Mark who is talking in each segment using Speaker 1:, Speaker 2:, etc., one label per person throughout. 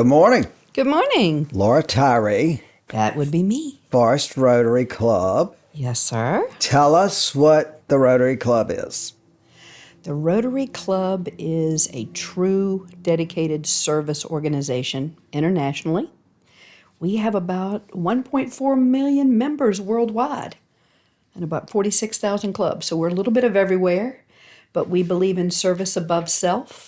Speaker 1: Good morning.
Speaker 2: Good morning.
Speaker 1: Laura Tyree,
Speaker 2: That would be me.
Speaker 1: Forest Rotary Club.
Speaker 2: Yes, sir.
Speaker 1: Tell us what the Rotary Club is.
Speaker 2: The Rotary Club is a true dedicated service organization internationally. We have about 1.4 million members worldwide and about 46,000 clubs. So we're a little bit of everywhere, but we believe in service above self.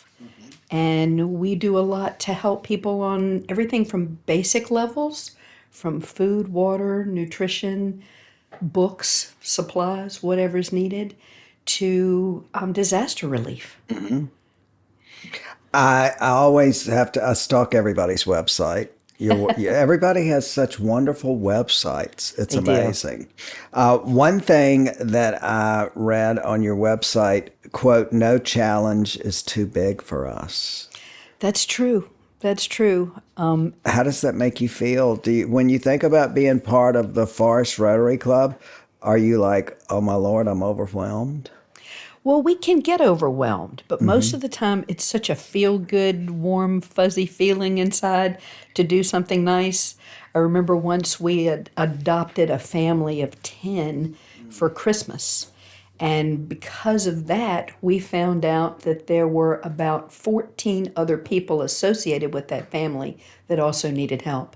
Speaker 2: And we do a lot to help people on everything from basic levels, from food, water, nutrition, books, supplies, whatever's needed, to disaster relief.
Speaker 1: I always have to stalk everybody's website. Everybody has such wonderful websites. It's
Speaker 2: They do.
Speaker 1: amazing. One thing that I read on your website, quote, no challenge is too big for us.
Speaker 2: That's true. That's true.
Speaker 1: How does that make you feel? When you think about being part of the Forest Rotary Club, are you like, oh my Lord, I'm overwhelmed?
Speaker 2: Well, we can get overwhelmed, but most of the time it's such a feel good, warm, fuzzy feeling inside to do something nice. I remember once we had adopted a family of 10 for Christmas. And because of that, we found out that there were about 14 other people associated with that family that also needed help.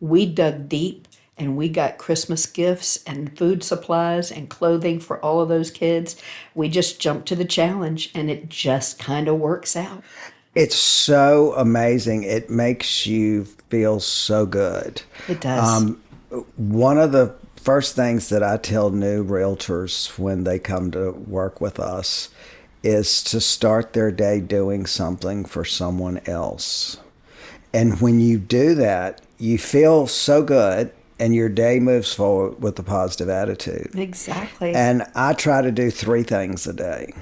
Speaker 2: We dug deep and we got Christmas gifts and food supplies and clothing for all of those kids. We just jumped to the challenge and it just kind of works out.
Speaker 1: It's so amazing. It makes you feel so good.
Speaker 2: It does.
Speaker 1: One of the first things that I tell new realtors when they come to work with us is to start their day doing something for someone else. And when you do that, you feel so good and your day moves forward with a positive attitude.
Speaker 2: Exactly.
Speaker 1: And I try to do 3 things a day.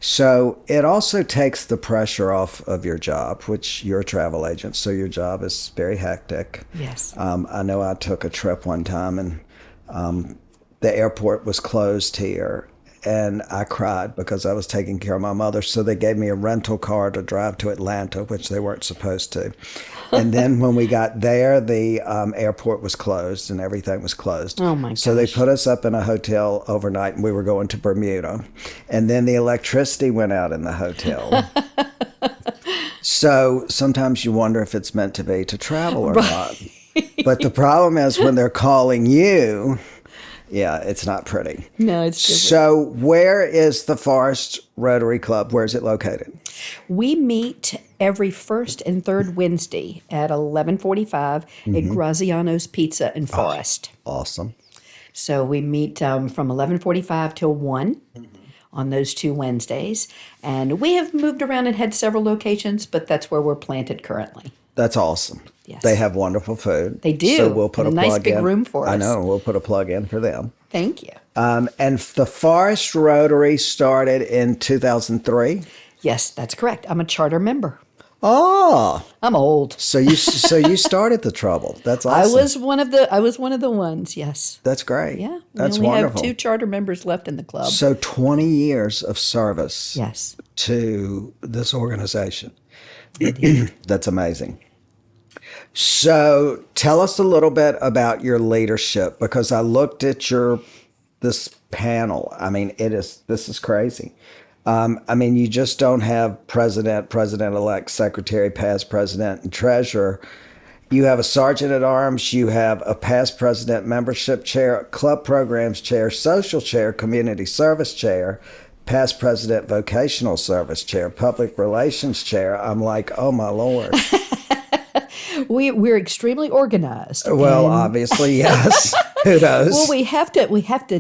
Speaker 1: So it also takes the pressure off of your job, which you're a travel agent, so your job is very hectic.
Speaker 2: Yes.
Speaker 1: I know I took a trip one time and the airport was closed here. And I cried because I was taking care of my mother. So they gave me a rental car to drive to Atlanta, which they weren't supposed to. And then when we got there, the airport was closed and everything was closed.
Speaker 2: Oh, my
Speaker 1: So they
Speaker 2: gosh.
Speaker 1: put us up in a hotel overnight and we were going to Bermuda. And then the electricity went out in the hotel. So sometimes you wonder if it's meant to be to travel or not. But the problem is when they're calling you, yeah, it's not pretty.
Speaker 2: No, it's different.
Speaker 1: So where is the Forest Rotary Club? Where is it located?
Speaker 2: We meet every first and third Wednesday at 11:45 at Graziano's Pizza in Forest.
Speaker 1: Awesome.
Speaker 2: So we meet from 11:45 till 1 on those 2 Wednesdays. And we have moved around and had several locations, but that's where we're planted currently.
Speaker 1: That's awesome.
Speaker 2: Yes.
Speaker 1: They have wonderful food.
Speaker 2: They do.
Speaker 1: So we'll put
Speaker 2: And
Speaker 1: a
Speaker 2: a nice
Speaker 1: plug
Speaker 2: big
Speaker 1: in.
Speaker 2: room for
Speaker 1: I
Speaker 2: us.
Speaker 1: know. We'll put a plug in for them.
Speaker 2: Thank you.
Speaker 1: And the Forest Rotary started in 2003.
Speaker 2: Yes, that's correct. I'm a charter member.
Speaker 1: Oh,
Speaker 2: I'm old.
Speaker 1: so you started the trouble. That's
Speaker 2: I
Speaker 1: awesome.
Speaker 2: was one of the ones, yes.
Speaker 1: That's great.
Speaker 2: Yeah.
Speaker 1: That's
Speaker 2: we only
Speaker 1: wonderful.
Speaker 2: have 2 charter members left in the club.
Speaker 1: So 20 years of service
Speaker 2: Yes.
Speaker 1: to this organization. That's amazing. So tell us a little bit about your leadership because I looked at this panel. I mean, this is crazy. I mean, you just don't have president, president-elect, secretary, past president, and treasurer. You have a sergeant at arms. You have a past president, membership chair, club programs chair, social chair, community service chair, past president, vocational service chair, public relations chair. I'm like, oh my Lord.
Speaker 2: We're extremely organized.
Speaker 1: Well,
Speaker 2: and-
Speaker 1: obviously, yes. Who knows?
Speaker 2: Well, we have to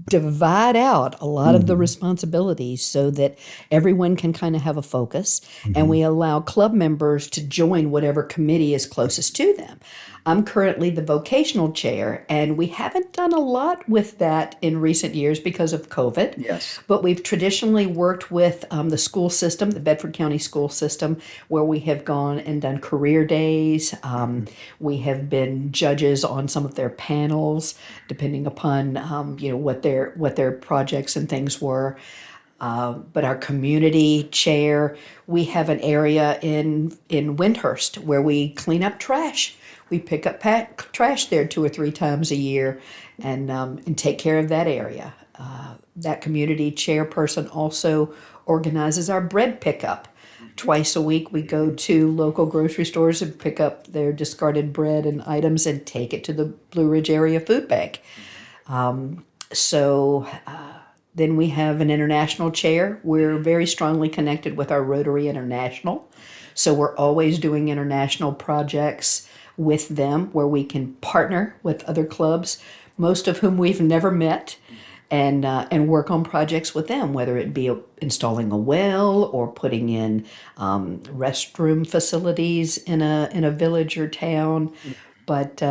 Speaker 2: divide out a lot of the responsibilities so that everyone can kind of have a focus, and we allow club members to join whatever committee is closest to them. I'm currently the vocational chair, and we haven't done a lot with that in recent years because of COVID.
Speaker 1: Yes.
Speaker 2: But we've traditionally worked with the school system, the Bedford County school system, where we have gone and done career days. We have been judges on some of their panels, depending upon what their projects and things were. But our community chair, we have an area in Windhurst where we clean up trash. We pick up trash there 2 or 3 times a year, and take care of that area. That community chairperson also organizes our bread pickup. Twice a week, we go to local grocery stores and pick up their discarded bread and items and take it to the Blue Ridge Area Food Bank. So then we have an international chair. We're very strongly connected with our Rotary International. So we're always doing international projects with them where we can partner with other clubs, most of whom we've never met, and work on projects with them, whether it be installing a well or putting in restroom facilities in a village or town. But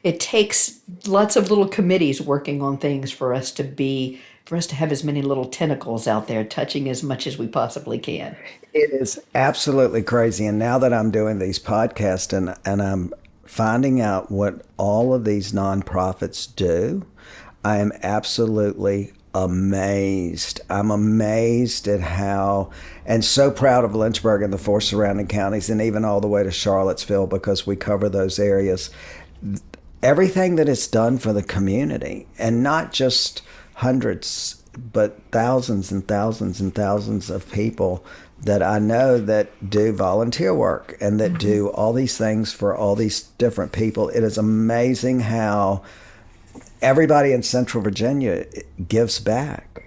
Speaker 2: it takes lots of little committees working on things for us to have as many little tentacles out there touching as much as we possibly can.
Speaker 1: It is absolutely crazy. And now that I'm doing these podcasts and I'm finding out what all of these nonprofits do, I am absolutely amazed. I'm amazed at how, and so proud of Lynchburg and the 4 surrounding counties, and even all the way to Charlottesville because we cover those areas. Everything that is done for the community, and not just hundreds, but thousands and thousands and thousands of people that I know that do volunteer work and that do all these things for all these different people. It is amazing how everybody in Central Virginia gives back.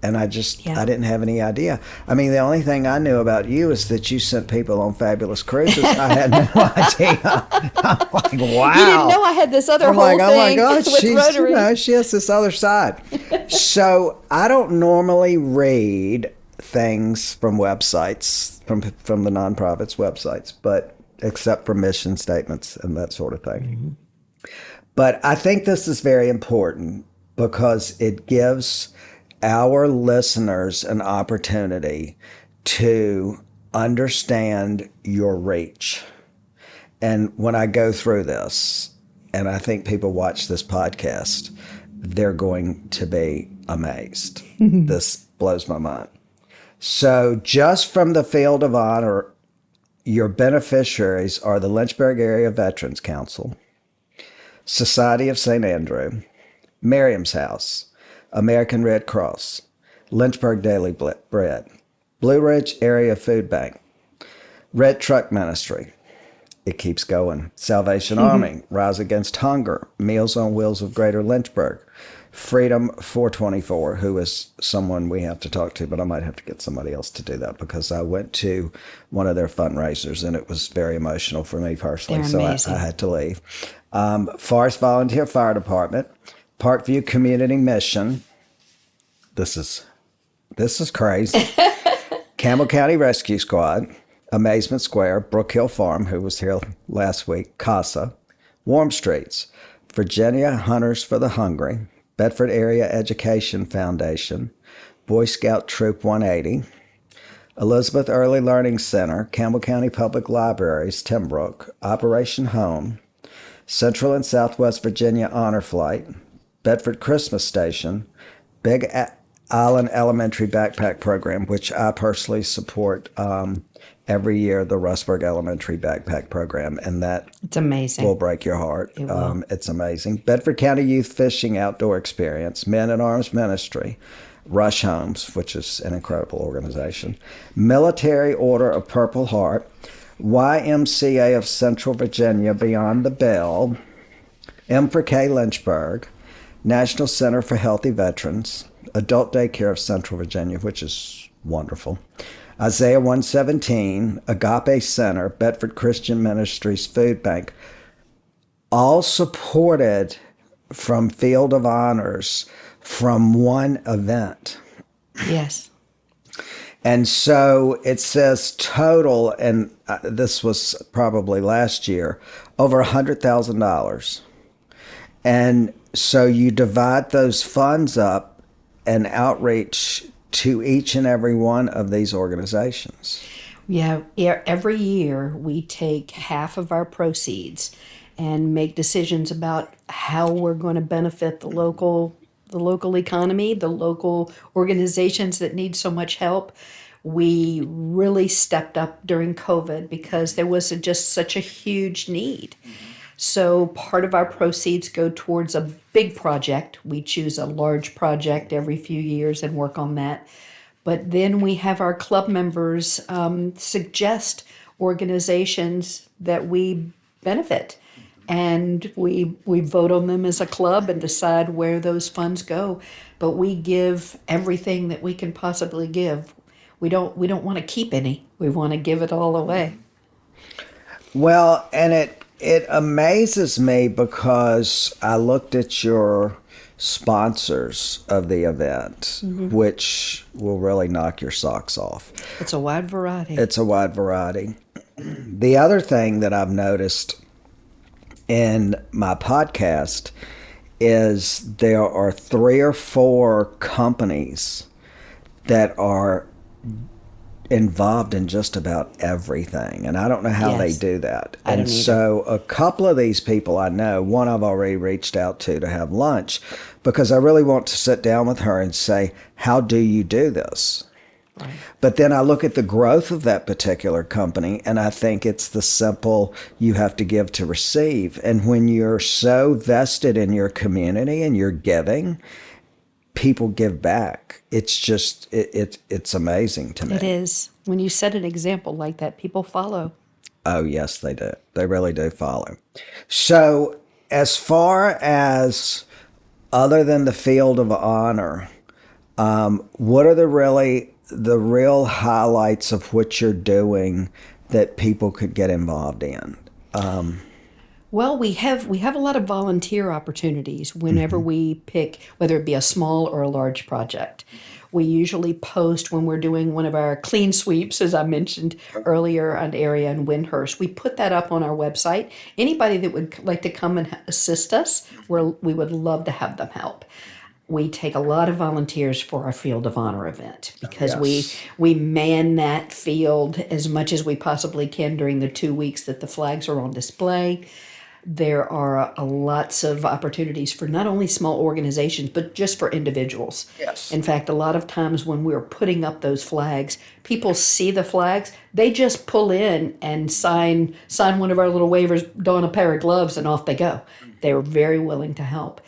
Speaker 1: And I didn't have any idea. I mean, the only thing I knew about you is that you sent people on fabulous cruises. I had no idea. I'm like, wow.
Speaker 2: You didn't know I had this other
Speaker 1: I'm
Speaker 2: whole
Speaker 1: like, oh my
Speaker 2: thing
Speaker 1: gosh,
Speaker 2: with
Speaker 1: she's,
Speaker 2: Rotary.
Speaker 1: she has this other side. So I don't normally read things from websites, from the nonprofits' websites, but except for mission statements and that sort of thing. But I think this is very important because it gives our listeners an opportunity to understand your reach. And when I go through this, and I think people watch this podcast, they're going to be amazed. This blows my mind. So just from the field of honor, your beneficiaries are the Lynchburg Area Veterans Council, Society of St. Andrew, Miriam's House, American Red Cross, Lynchburg Daily Bread, Blue Ridge Area Food Bank, Red Truck Ministry. It keeps going. Salvation Army, Rise Against Hunger, Meals on Wheels of Greater Lynchburg, Freedom 424, who is someone we have to talk to, but I might have to get somebody else to do that because I went to one of their fundraisers and it was very emotional for me personally,
Speaker 2: They're
Speaker 1: so
Speaker 2: amazing.
Speaker 1: I had to leave. Forest Volunteer Fire Department, Parkview Community Mission. This is crazy. Campbell County Rescue Squad, Amazement Square, Brook Hill Farm, who was here last week, CASA, Warm Streets, Virginia Hunters for the Hungry, Bedford Area Education Foundation, Boy Scout Troop 180, Elizabeth Early Learning Center, Campbell County Public Libraries, Timbrook, Operation Home, Central and Southwest Virginia Honor Flight, Bedford Christmas Station, Big Island Elementary Backpack Program, which I personally support every year, the Russburg Elementary Backpack Program, and that
Speaker 2: It's amazing.
Speaker 1: will break your heart.
Speaker 2: It will.
Speaker 1: It's amazing. Bedford County Youth Fishing Outdoor Experience, Men at Arms Ministry, Rush Homes, which is an incredible organization, Military Order of Purple Heart, YMCA of Central Virginia Beyond the Bell, M for K Lynchburg, National Center for Healthy Veterans, Adult Daycare of Central Virginia, which is wonderful, Isaiah 117, Agape Center, Bedford Christian Ministries Food Bank, all supported from Field of Honors from one event.
Speaker 2: Yes.
Speaker 1: And so it says total, and this was probably last year, over $100,000. And so you divide those funds up and outreach to each and every one of these organizations.
Speaker 2: Yeah, every year we take half of our proceeds and make decisions about how we're going to benefit the the local economy, the local organizations that need so much help. We really stepped up during COVID because there was just such a huge need. So part of our proceeds go towards a big project. We choose a large project every few years and work on that. But then we have our club members suggest organizations that we benefit. And we vote on them as a club and decide where those funds go. But we give everything that we can possibly give. We don't want to keep any. We want to give it all away.
Speaker 1: Well, and it amazes me because I looked at your sponsors of the event, which will really knock your socks off.
Speaker 2: It's a wide variety.
Speaker 1: It's a wide variety. The other thing that I've noticed in my podcast is there are 3 or 4 companies that are involved in just about everything, and I don't know how
Speaker 2: Yes.
Speaker 1: they do that.
Speaker 2: I don't
Speaker 1: And
Speaker 2: either.
Speaker 1: so a couple of these people I know, one I've already reached out to have lunch because I really want to sit down with her and say, how do you do this?
Speaker 2: Right.
Speaker 1: But then I look at the growth of that particular company and I think it's the simple you have to give to receive. And when you're so vested in your community and you're giving, people give back. It's just it's amazing to me.
Speaker 2: It is. When you set an example like that, people follow.
Speaker 1: Oh yes, they do. They really do follow. So as far as other than the field of honor, what are the real highlights of what you're doing that people could get involved in?
Speaker 2: Well, we have a lot of volunteer opportunities whenever we pick, whether it be a small or a large project. We usually post when we're doing one of our clean sweeps, as I mentioned earlier, an area in Windhurst. We put that up on our website. Anybody that would like to come and assist us, we would love to have them help. We take a lot of volunteers for our Field of Honor event because
Speaker 1: Yes.
Speaker 2: we man that field as much as we possibly can during the 2 weeks that the flags are on display. There are lots of opportunities for not only small organizations, but just for individuals.
Speaker 1: Yes.
Speaker 2: In fact, a lot of times when we're putting up those flags, people see the flags, they just pull in and sign one of our little waivers, don a pair of gloves, and off they go. They're very willing to help.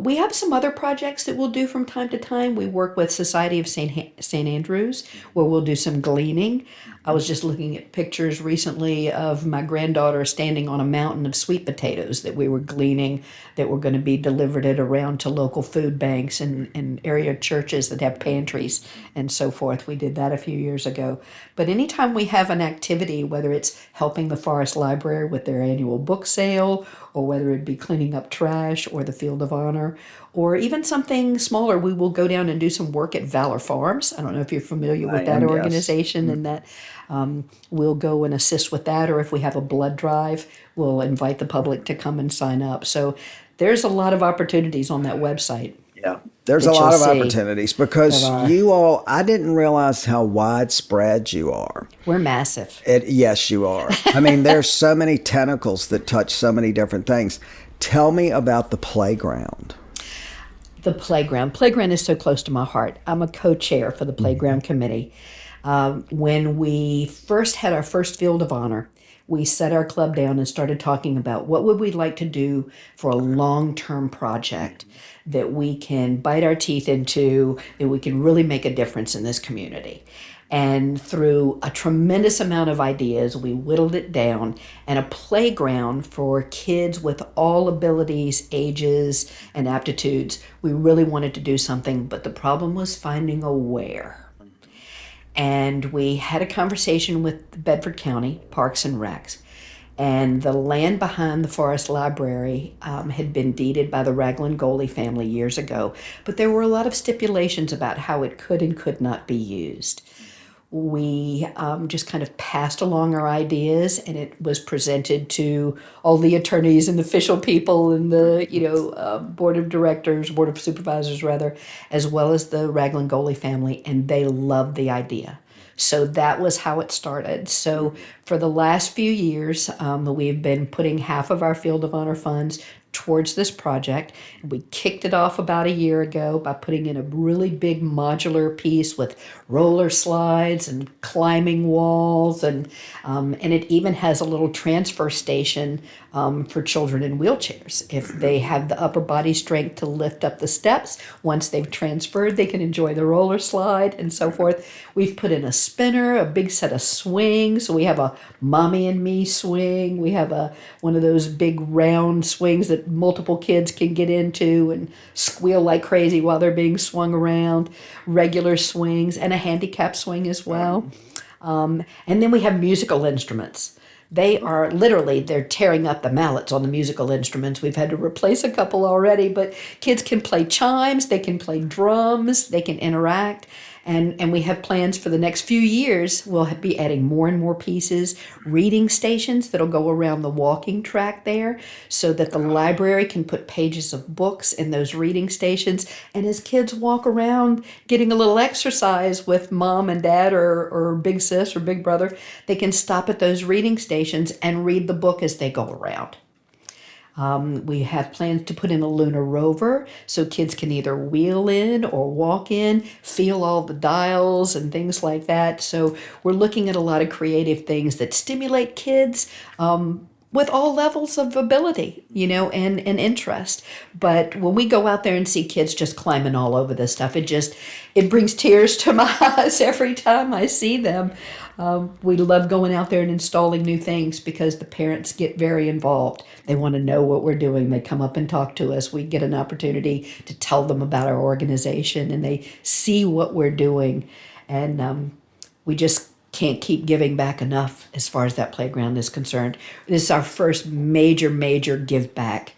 Speaker 2: We have some other projects that we'll do from time to time. We work with Society of St. Andrews, where we'll do some gleaning. I was just looking at pictures recently of my granddaughter standing on a mountain of sweet potatoes that we were gleaning that were going to be delivered it around to local food banks and area churches that have pantries and so forth. We did that a few years ago. But anytime we have an activity, whether it's helping the Forest Library with their annual book sale, or whether it be cleaning up trash or the Field of Honor, or even something smaller, we will go down and do some work at Valor Farms. I don't know if you're familiar with that
Speaker 1: Yes.
Speaker 2: organization, and that we'll go and assist with that. Or if we have a blood drive, we'll invite the public to come and sign up. So there's a lot of opportunities on that website.
Speaker 1: Yeah. There's
Speaker 2: that
Speaker 1: a lot
Speaker 2: you'll
Speaker 1: of
Speaker 2: see.
Speaker 1: opportunities because
Speaker 2: There are.
Speaker 1: you all, I didn't realize how widespread you are.
Speaker 2: We're massive.
Speaker 1: Yes, you are. I mean, there's so many tentacles that touch so many different things. Tell me about the playground.
Speaker 2: The playground. Playground is so close to my heart. I'm a co-chair for the playground committee. When we first had our first Field of Honor, we set our club down and started talking about what would we like to do for a long-term project that we can bite our teeth into, that we can really make a difference in this community. And through a tremendous amount of ideas, we whittled it down, and a playground for kids with all abilities, ages, and aptitudes. We really wanted to do something, but the problem was finding a where. And we had a conversation with Bedford County Parks and Recs. And the land behind the Forest Library had been deeded by the Raglan Goley family years ago, but there were a lot of stipulations about how it could and could not be used. We just kind of passed along our ideas, and it was presented to all the attorneys and the official people and the board of directors, board of supervisors rather, as well as the Raglan Goley family, and they loved the idea. So that was how it started. So for the last few years, we've been putting half of our Field of Honor funds towards this project. We kicked it off about a year ago by putting in a really big modular piece with roller slides and climbing walls, and it even has a little transfer station for children in wheelchairs. If they have the upper body strength to lift up the steps, once they've transferred, they can enjoy the roller slide and so forth. We've put in a spinner, a big set of swings. So we have a mommy and me swing. We have one of those big round swings that multiple kids can get into and squeal like crazy while they're being swung around. Regular swings and a handicap swing as well. And then we have musical instruments. They're tearing up the mallets on the musical instruments. We've had to replace a couple already, but kids can play chimes, they can play drums, they can interact. And we have plans for the next few years. We'll be adding more and more pieces, reading stations that'll go around the walking track there so that the library can put pages of books in those reading stations. And as kids walk around getting a little exercise with mom and dad or big sis or big brother, they can stop at those reading stations and read the book as they go around. We have plans to put in a lunar rover so kids can either wheel in or walk in, feel all the dials and things like that. So we're looking at a lot of creative things that stimulate kids with all levels of ability, and interest. But when we go out there and see kids just climbing all over this stuff, it brings tears to my eyes every time I see them. We love going out there and installing new things because the parents get very involved. They want to know what we're doing. They come up and talk to us. We get an opportunity to tell them about our organization, and they see what we're doing. And we just can't keep giving back enough as far as that playground is concerned. This is our first major give back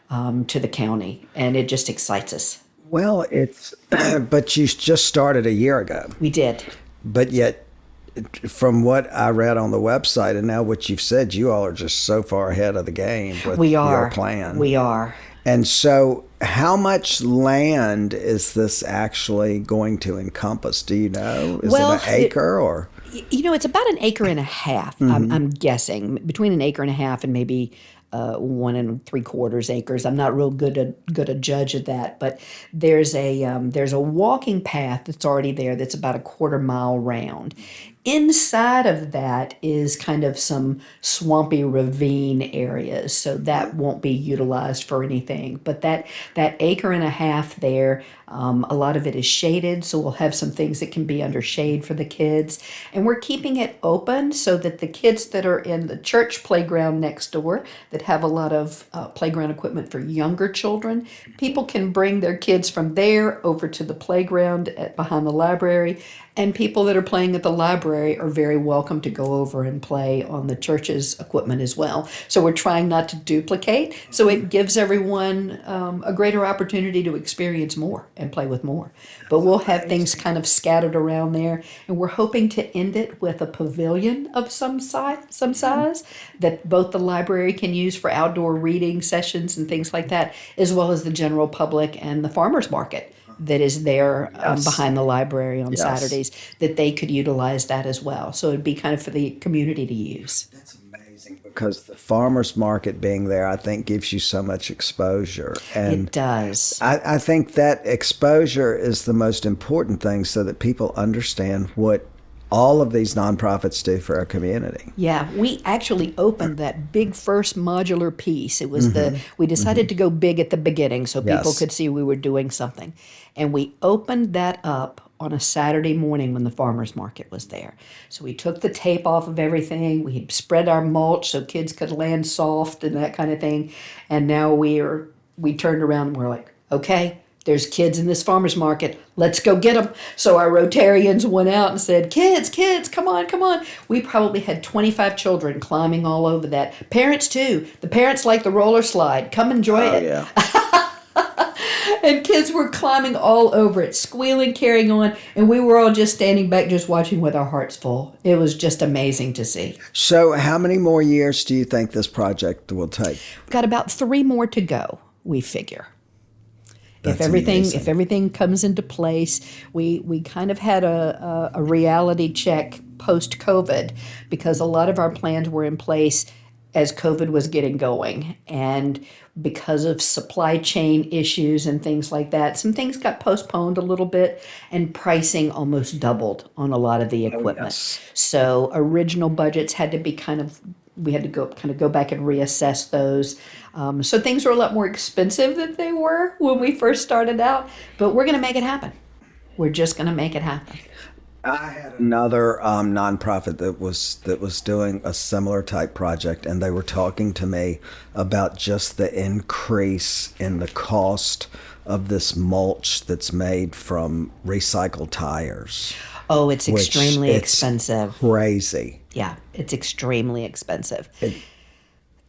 Speaker 2: to the county, and it just excites us.
Speaker 1: Well, but you just started a year ago.
Speaker 2: We did.
Speaker 1: But yet, from what I read on the website and now what you've said, you all are just so far ahead of the game with your plan.
Speaker 2: We are.
Speaker 1: And so how much land is this actually going to encompass? Do you know? Is it an acre or?
Speaker 2: It's about an acre and a half, I'm guessing, between an acre and a half and maybe 1 3/4 acres. I'm not real good a judge of that, but there's a walking path that's already there that's about a 1/4 mile round. Inside of that is kind of some swampy ravine areas, so that won't be utilized for anything. But that acre and a half there, a lot of it is shaded, so we'll have some things that can be under shade for the kids. And we're keeping it open so that the kids that are in the church playground next door that have a lot of playground equipment for younger children, people can bring their kids from there over to the playground behind the library. And people that are playing at the library are very welcome to go over and play on the church's equipment as well. So we're trying not to duplicate. So it gives everyone a greater opportunity to experience more and play with more. But we'll have things kind of scattered around there. And we're hoping to end it with a pavilion of some size that both the library can use for outdoor reading sessions and things like that, as well as the general public and the farmers market that is there behind the library on Saturdays, that they could utilize that as well. So it'd be kind of for the community to use.
Speaker 1: That's amazing because the farmers market being there, I think, gives you so much exposure. And
Speaker 2: it does.
Speaker 1: I think that exposure is the most important thing so that people understand what all of these nonprofits do for our community.
Speaker 2: Yeah, we actually opened that big first modular piece. It was we decided to go big at the beginning so people could see we were doing something. And we opened that up on a Saturday morning when the farmers market was there. So we took the tape off of everything. We had spread our mulch so kids could land soft and that kind of thing. And now we turned around and we're like, okay, there's kids in this farmer's market. Let's go get them. So our Rotarians went out and said, kids, come on. We probably had 25 children climbing all over that. Parents too. The parents like the roller slide. Come enjoy it.
Speaker 1: Yeah.
Speaker 2: And kids were climbing all over it, squealing, carrying on. And we were all just standing back, just watching with our hearts full. It was just amazing to see.
Speaker 1: So how many more years do you think this project will take?
Speaker 2: We've got about 3 more to go, we figure.
Speaker 1: That's
Speaker 2: if everything comes into place, we kind of had a reality check post-COVID because a lot of our plans were in place as COVID was getting going. And because of supply chain issues and things like that, some things got postponed a little bit and pricing almost doubled on a lot of the
Speaker 1: Oh,
Speaker 2: equipment.
Speaker 1: yes.
Speaker 2: So original budgets had to be we had to go back and reassess those. So things are a lot more expensive than they were when we first started out, but we're going to make it happen. We're just going to make it happen.
Speaker 1: I had another nonprofit that was doing a similar type project, and they were talking to me about just the increase in the cost of this mulch that's made from recycled tires.
Speaker 2: Oh, it's
Speaker 1: Which
Speaker 2: extremely
Speaker 1: it's
Speaker 2: expensive.
Speaker 1: crazy.
Speaker 2: Yeah, it's extremely expensive.
Speaker 1: It,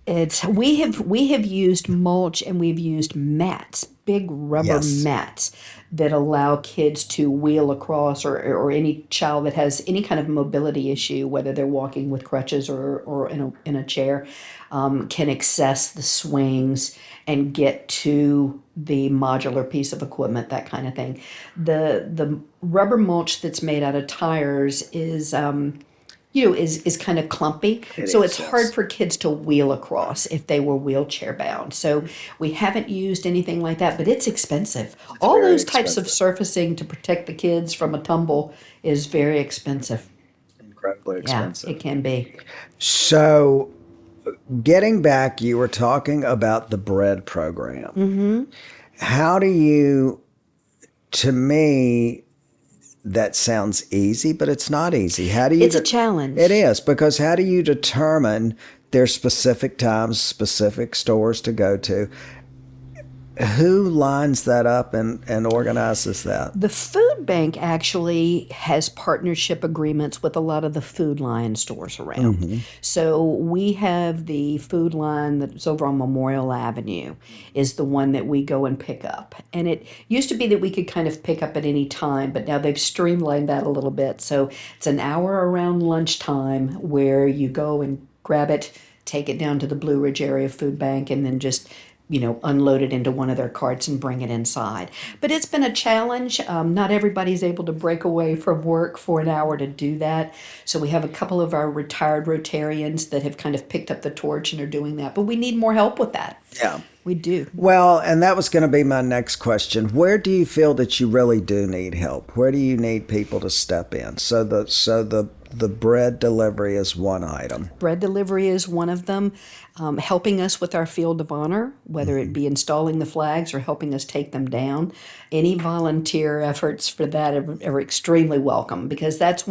Speaker 2: It's we have used mulch and we've used mats, big rubber
Speaker 1: yes,
Speaker 2: mats that allow kids to wheel across, or any child that has any kind of mobility issue, whether they're walking with crutches or in a chair, can access the swings and get to the modular piece of equipment, that kind of thing. The rubber mulch that's made out of tires is kind of clumpy.
Speaker 1: it
Speaker 2: So
Speaker 1: is.
Speaker 2: it's hard
Speaker 1: Yes,
Speaker 2: for kids to wheel across if they were wheelchair bound. So we haven't used anything like that, but it's expensive.
Speaker 1: it's
Speaker 2: All
Speaker 1: very
Speaker 2: those types of
Speaker 1: expensive,
Speaker 2: surfacing to protect the kids from a tumble is very expensive.
Speaker 1: incredibly
Speaker 2: Yeah, it
Speaker 1: expensive.
Speaker 2: can be.
Speaker 1: So, getting back, you were talking about the bread program. How do you? To me, that sounds easy, but it's not easy. How do you?
Speaker 2: It's a challenge.
Speaker 1: It is, because how do you determine there's specific times, specific stores to go to? Who lines that up and organizes that?
Speaker 2: The food bank actually has partnership agreements with a lot of the Food Lion stores around. So we have the Food Line that's over on Memorial Avenue is the one that we go and pick up. And it used to be that we could kind of pick up at any time, but now they've streamlined that a little bit. So it's an hour around lunchtime where you go and grab it, take it down to the Blue Ridge Area Food Bank, and then just unload it into one of their carts and bring it inside. But it's been a challenge. Not everybody's able to break away from work for an hour to do that. So we have a couple of our retired Rotarians that have kind of picked up the torch and are doing that. But we need more help with that.
Speaker 1: Yeah.
Speaker 2: We do.
Speaker 1: Well, and that was going to be my next question. Where do you feel that you really do need help? Where do you need people to step in? So the bread delivery is one item.
Speaker 2: Bread delivery is one of them. Helping us with our field of honor, whether it be installing the flags or helping us take them down. Any volunteer efforts for that are extremely welcome, because that's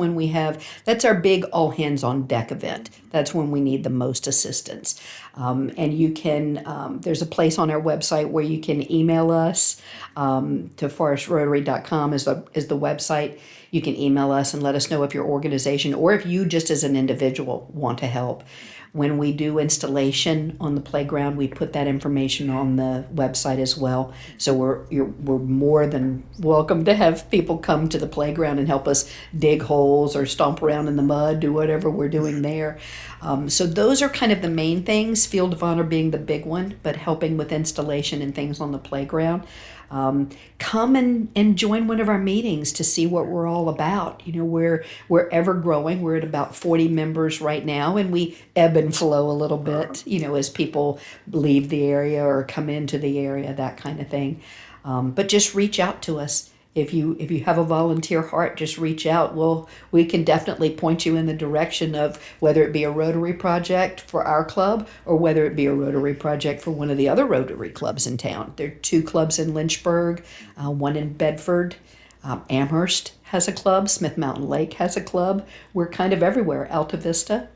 Speaker 2: our big all hands on deck event. That's when we need the most assistance. And there's a place on our website where you can email us to forestrotary.com is the website. You can email us and let us know if your organization or if you just as an individual want to help. When we do installation on the playground, we put that information on the website as well. So we're more than welcome to have people come to the playground and help us dig holes or stomp around in the mud, do whatever we're doing there. So those are kind of the main things, Field of Honor being the big one, but helping with installation and things on the playground. Come and join one of our meetings to see what we're all about. We're ever growing. We're at about 40 members right now, and we ebb and flow a little bit, as people leave the area or come into the area, that kind of thing. But just reach out to us. If you have a volunteer heart, just reach out. We can definitely point you in the direction of whether it be a Rotary project for our club or whether it be a Rotary project for one of the other Rotary clubs in town. There are 2 clubs in Lynchburg, one in Bedford. Amherst has a club. Smith Mountain Lake has a club. We're kind of everywhere. Alta Vista.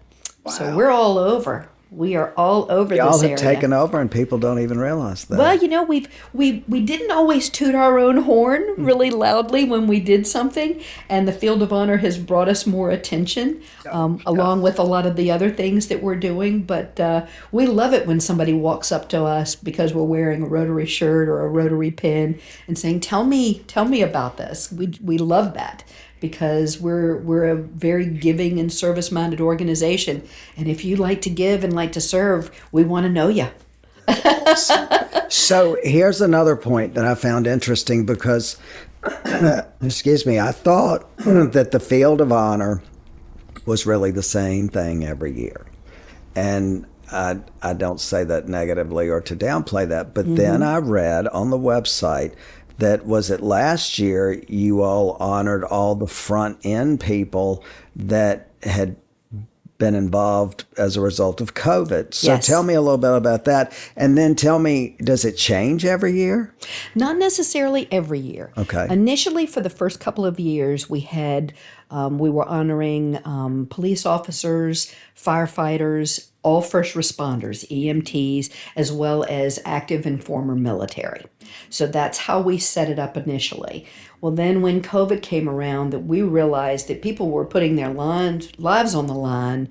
Speaker 2: So
Speaker 1: Wow.
Speaker 2: we're all over. We are all over
Speaker 1: Y'all
Speaker 2: this
Speaker 1: have
Speaker 2: area.
Speaker 1: taken over, and people don't even realize that.
Speaker 2: Well, we didn't always toot our own horn really loudly when we did something, and the Field of Honor has brought us more attention, along with a lot of the other things that we're doing. But we love it when somebody walks up to us because we're wearing a Rotary shirt or a Rotary pin and saying, "Tell me about this." We love that, because we're a very giving and service-minded organization. And if you like to give and like to serve, we want to know you.
Speaker 1: So here's another point that I found interesting, because, excuse me, I thought that the Field of Honor was really the same thing every year. And I don't say that negatively or to downplay that, but then I read on the website that was it last year you all honored all the front end people that had been involved as a result of COVID. So
Speaker 2: Yes.
Speaker 1: tell me a little bit about that. And then tell me, does it change every year?
Speaker 2: Not necessarily every year.
Speaker 1: Okay.
Speaker 2: Initially, for the first couple of years, we were honoring police officers, firefighters, all first responders, EMTs, as well as active and former military. So that's how we set it up initially. Well, then when COVID came around, that we realized that people were putting their lives on the line,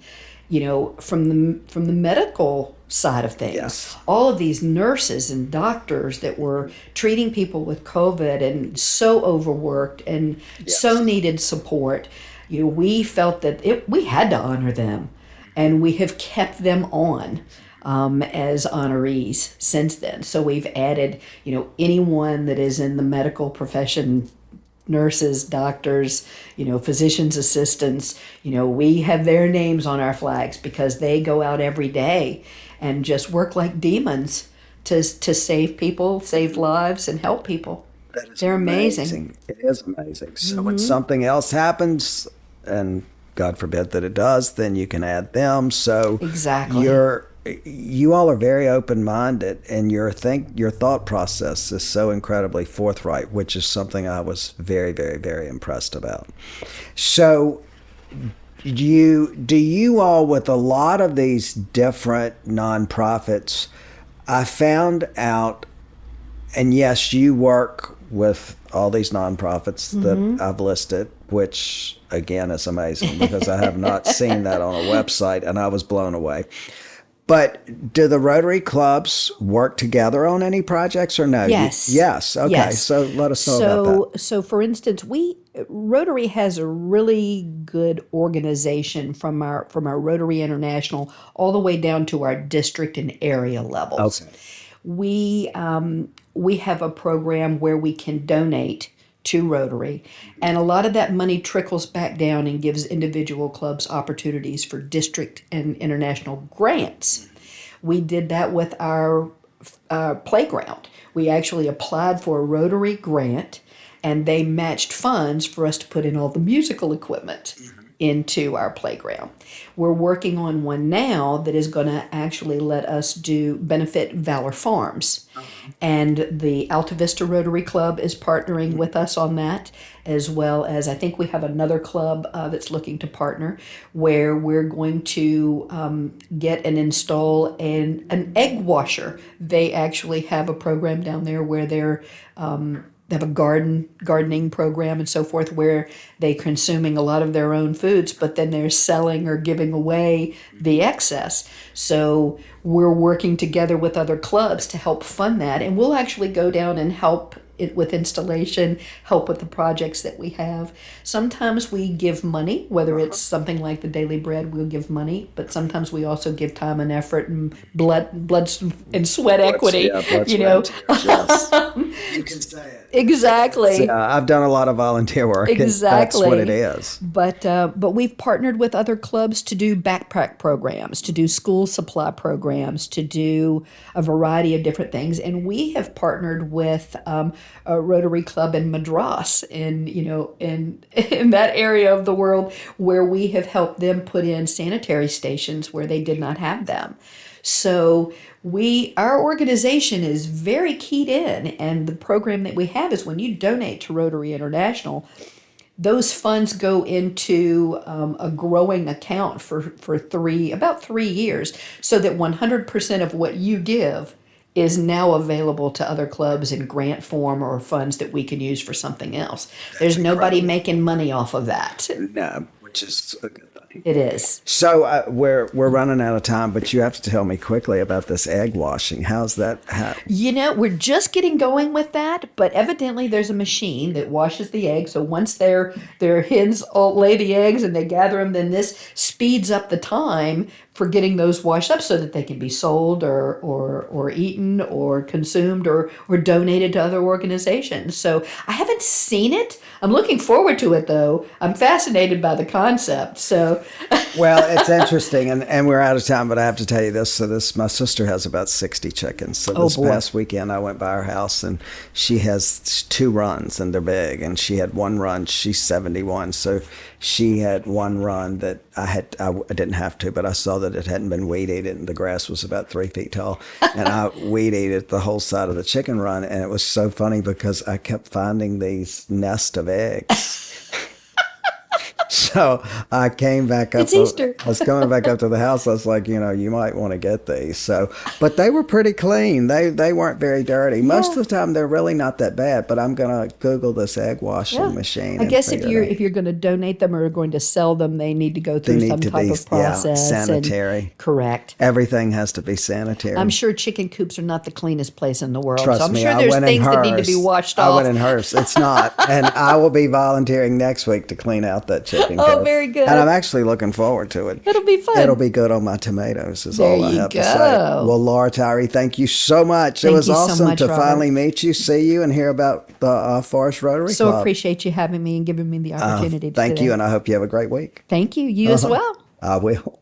Speaker 2: from the medical side of things.
Speaker 1: Yes.
Speaker 2: All of these nurses and doctors that were treating people with COVID and so overworked and so needed support, we felt that we had to honor them, and we have kept them on as honorees since then. So we've added, anyone that is in the medical profession, nurses, doctors, physicians assistants, we have their names on our flags because they go out every day and just work like demons to save people, save lives, and help people.
Speaker 1: That is
Speaker 2: They're amazing.
Speaker 1: It is amazing. So when something else happens, and God forbid that it does, then you can add them. So
Speaker 2: Exactly.
Speaker 1: you all are very open-minded, and your thought process is so incredibly forthright, which is something I was very, very, very impressed about. So do you all, with a lot of these different nonprofits, I found out, and yes, you work with all these nonprofits that I've listed, which again is amazing because I have not seen that on a website, and I was blown away. But do the Rotary clubs work together on any projects or no?
Speaker 2: Yes.
Speaker 1: Yes. Okay.
Speaker 2: Yes.
Speaker 1: So let us know about that.
Speaker 2: So for instance, Rotary has a really good organization from our Rotary International all the way down to our district and area levels.
Speaker 1: Okay.
Speaker 2: We have a program where we can donate to Rotary, and a lot of that money trickles back down and gives individual clubs opportunities for district and international grants. We did that with our playground. We actually applied for a Rotary grant, and they matched funds for us to put in all the musical equipment into our playground. We're working on one now that is going to actually let us benefit Valor Farms. And the Alta Vista Rotary Club is partnering with us on that, as well as I think we have another club that's looking to partner, where we're going to get and install an egg washer. They actually have a program down there where they have a gardening program and so forth, where they're consuming a lot of their own foods, but then they're selling or giving away the excess. So we're working together with other clubs to help fund that, and we'll actually go down and help it with installation, help with the projects that we have. Sometimes we give money, whether it's something like the Daily Bread, we'll give money, but sometimes we also give time and effort and blood and sweat equity.
Speaker 1: Yeah, blood,
Speaker 2: you
Speaker 1: sweat,
Speaker 2: know,
Speaker 1: and tears, yes. You can say it.
Speaker 2: Exactly.
Speaker 1: I've done a lot of volunteer work.
Speaker 2: Exactly.
Speaker 1: That's what it is.
Speaker 2: But we've partnered with other clubs to do backpack programs, to do school supply programs, to do a variety of different things, and we have partnered with a Rotary Club in Madras, in that area of the world, where we have helped them put in sanitary stations where they did not have them. So our organization is very keyed in, and the program that we have is when you donate to Rotary International, those funds go into a growing account for about 3 years, so that 100% of what you give is now available to other clubs in grant form or funds that we can use for something else. There's nobody making money off of that.
Speaker 1: No, which is a good thing.
Speaker 2: It is.
Speaker 1: So we're running out of time, but you have to tell me quickly about this egg washing. How's that?
Speaker 2: We're just getting going with that, but evidently there's a machine that washes the eggs. So once their hens all lay the eggs and they gather them, then this speeds up the time for getting those washed up so that they can be sold or eaten or consumed or donated to other organizations. So I haven't seen it. I'm looking forward to it, though. I'm fascinated by the concept. So
Speaker 1: Well, it's interesting, and we're out of time, but I have to tell you this. So my sister has about 60 chickens. So
Speaker 2: Oh,
Speaker 1: this
Speaker 2: boy.
Speaker 1: past weekend, I went by her house, and she has 2 runs, and they're big. And she had one run. She's 71, so she had one run that I didn't have to, but I saw that it hadn't been weed eaten, and the grass was about 3 feet tall, and I weed ate the whole side of the chicken run, and it was so funny because I kept finding these nest of eggs. So I came back up.
Speaker 2: It's Easter.
Speaker 1: I was coming back up to the house. I was like, you might want to get these. So, but they were pretty clean. They weren't very dirty. Most of the time, they're really not that bad. But I'm gonna Google this egg washing machine.
Speaker 2: I
Speaker 1: and
Speaker 2: guess if
Speaker 1: figure it out.
Speaker 2: you're going to donate them or going to sell them, they need to go
Speaker 1: They
Speaker 2: through
Speaker 1: need
Speaker 2: some
Speaker 1: to
Speaker 2: type
Speaker 1: be
Speaker 2: of process.
Speaker 1: sanitary.
Speaker 2: Correct.
Speaker 1: Everything has to be sanitary.
Speaker 2: I'm sure chicken coops are not the cleanest place in the world.
Speaker 1: Trust
Speaker 2: so I'm
Speaker 1: me,
Speaker 2: sure
Speaker 1: I
Speaker 2: there's
Speaker 1: went in
Speaker 2: things that need to be
Speaker 1: hers.
Speaker 2: washed
Speaker 1: I
Speaker 2: off.
Speaker 1: went in hers. It's not, and I will be volunteering next week to clean out that chicken
Speaker 2: Oh,
Speaker 1: coop.
Speaker 2: very good.
Speaker 1: And I'm actually looking forward to it.
Speaker 2: It'll be fun.
Speaker 1: It'll be good on my tomatoes, is
Speaker 2: There
Speaker 1: all I
Speaker 2: you
Speaker 1: have to say.
Speaker 2: go.
Speaker 1: Well, Laura Tyree, thank you so much. It
Speaker 2: Thank
Speaker 1: was
Speaker 2: you so
Speaker 1: awesome
Speaker 2: much,
Speaker 1: to
Speaker 2: Robert.
Speaker 1: finally meet you, see you, and hear about the Forest Rotary
Speaker 2: So
Speaker 1: Club.
Speaker 2: appreciate you having me and giving me the opportunity to
Speaker 1: Thank
Speaker 2: do
Speaker 1: you,
Speaker 2: that.
Speaker 1: and I hope you have a great week.
Speaker 2: Thank you. You as well.
Speaker 1: I will.